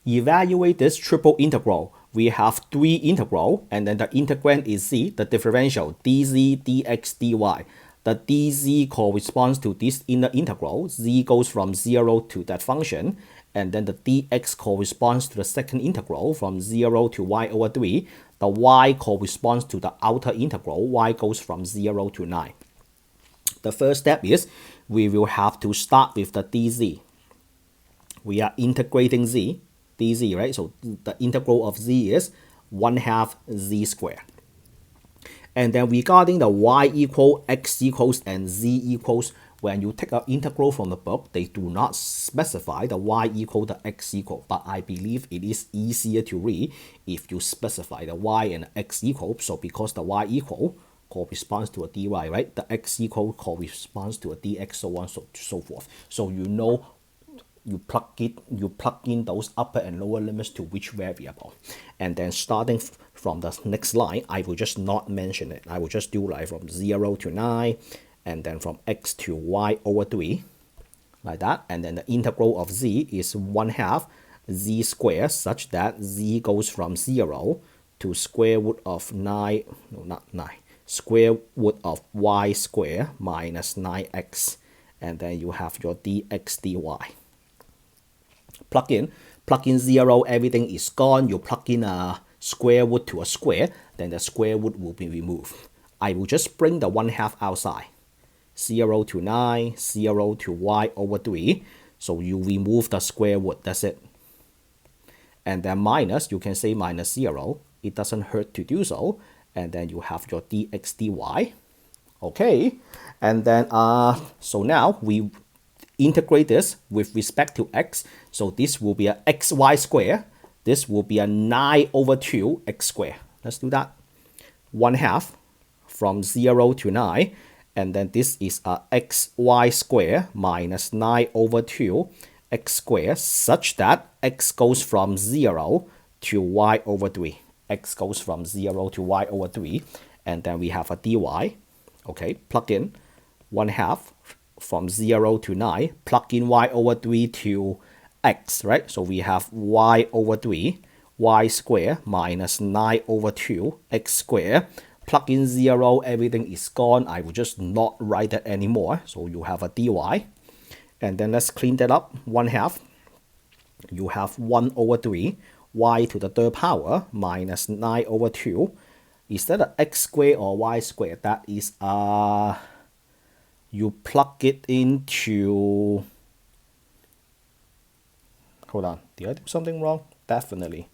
Evaluate this triple integral. We have three integral, and then the integrand is z, the differential dz, dx, dy. The dz corresponds to this inner integral. Z goes from 0 to that function. And then the dx corresponds to the second integral from 0 to y over 3. The y corresponds to the outer integral. Y goes from 0 to 9. The first step is we will have to start with the dz. We are integrating z, dz, right? So the integral of z is 1/2 z squared. And then regarding the y equal, x equals, and z equals, when you take an integral from the book, they do not specify the y equal, the x equal. But I believe it is easier to read if you specify the y and the x equal. So because the y equal corresponds to a dy, right? The x equal corresponds to a dx, so on, so forth. So you know you plug in those upper and lower limits to which variable. And then starting from the next line, I will just not mention it. I will just do like from 0 to 9, and then from x to y over 3, like that. And then the integral of z is 1/2 z squared, such that z goes from 0 to square root of 9, no, not 9, square root of y squared minus 9x. And then you have your dx dy. Plug in 0, everything is gone. You plug in a square root to a square, then the square root will be removed. I will just bring the 1/2 outside. 0 to 9, 0 to y over 3. So you remove the square root, that's it. And then minus, you can say minus 0. It doesn't hurt to do so. And then you have your dx dy. Okay. And then, so now we integrate this with respect to x. So this will be a xy squared. This will be a 9 over 2 x squared. Let's do that. 1/2 from 0 to 9. And then this is a xy squared minus 9 over 2 x squared, such that x goes from 0 to y over 3. X goes from 0 to y over 3. And then we have a dy. Okay, plug in 1/2 from 0 to 9, plug in y over 3 to x, right? So we have y over 3, y squared minus 9 over 2, x squared. Plug in 0, everything is gone. I will just not write that anymore. So you have a dy. And then let's clean that up. 1/2. You have 1 over 3, y to the third power minus 9 over 2. Is that an x squared or y squared? That is you plug it into, hold on, did I do something wrong? Definitely.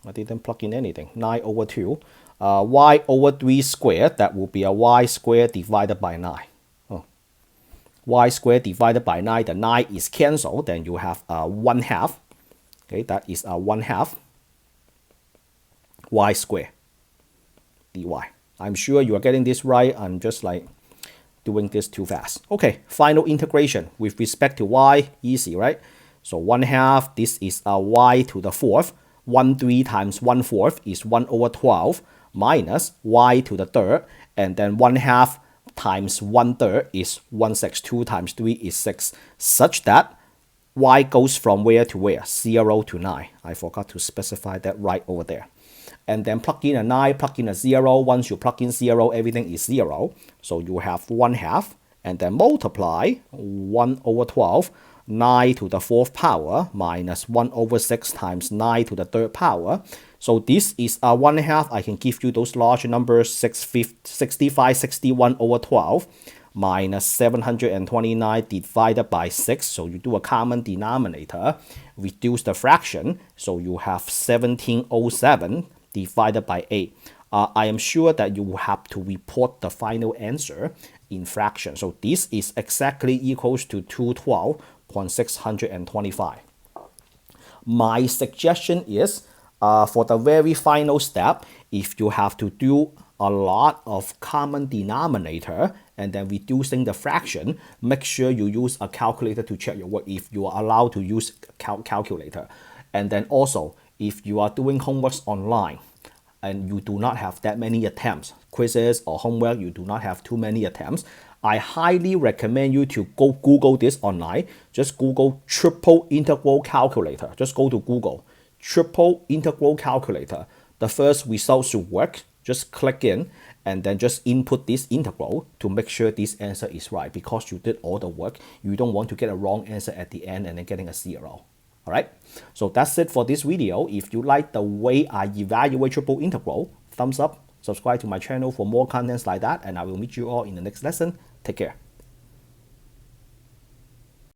I didn't plug in anything. 9 over 2. Y over 3 squared, that will be a y squared divided by 9. Oh. Y squared divided by 9, the 9 is cancelled, then you have 1/2. Okay, that is a 1/2 y squared dy. I'm sure you are getting this right. I'm just like doing this too fast. Okay, final integration with respect to y, easy, right? So 1/2, this is a y to the fourth. 1/3 times 1/4 is 1 over 12 minus y to the third, and then 1/2 times 1/3 is 1/6. 2 times 3 is 6, such that y goes from where to where? 0 to 9. I forgot to specify that right over there. And then plug in a 9, plug in a 0. Once you plug in 0, everything is 0. So you have 1/2, and then multiply 1 over 12, 9 to the fourth power, minus 1 over 6 times 9 to the third power. So this is a 1/2. I can give you those large numbers, 65, 61 over 12, minus 729 divided by 6. So you do a common denominator, reduce the fraction. So you have 1707 divided by 8. I am sure that you will have to report the final answer in fraction. So this is exactly equals to 212.625. My suggestion is for the very final step, if you have to do a lot of common denominator and then reducing the fraction, make sure you use a calculator to check your work if you are allowed to use calculator. And then also, if you are doing homeworks online and you do not have that many attempts, quizzes or homework, you do not have too many attempts, I highly recommend you to go Google this online. Just Google triple integral calculator. Just go to Google, triple integral calculator. The first result should work. Just click in and then just input this integral to make sure this answer is right, because you did all the work. You don't want to get a wrong answer at the end and then getting a 0. All right, so that's it for this video. If you like the way I evaluate triple integral, thumbs up, subscribe to my channel for more contents like that, and I will meet you all in the next lesson. Take care.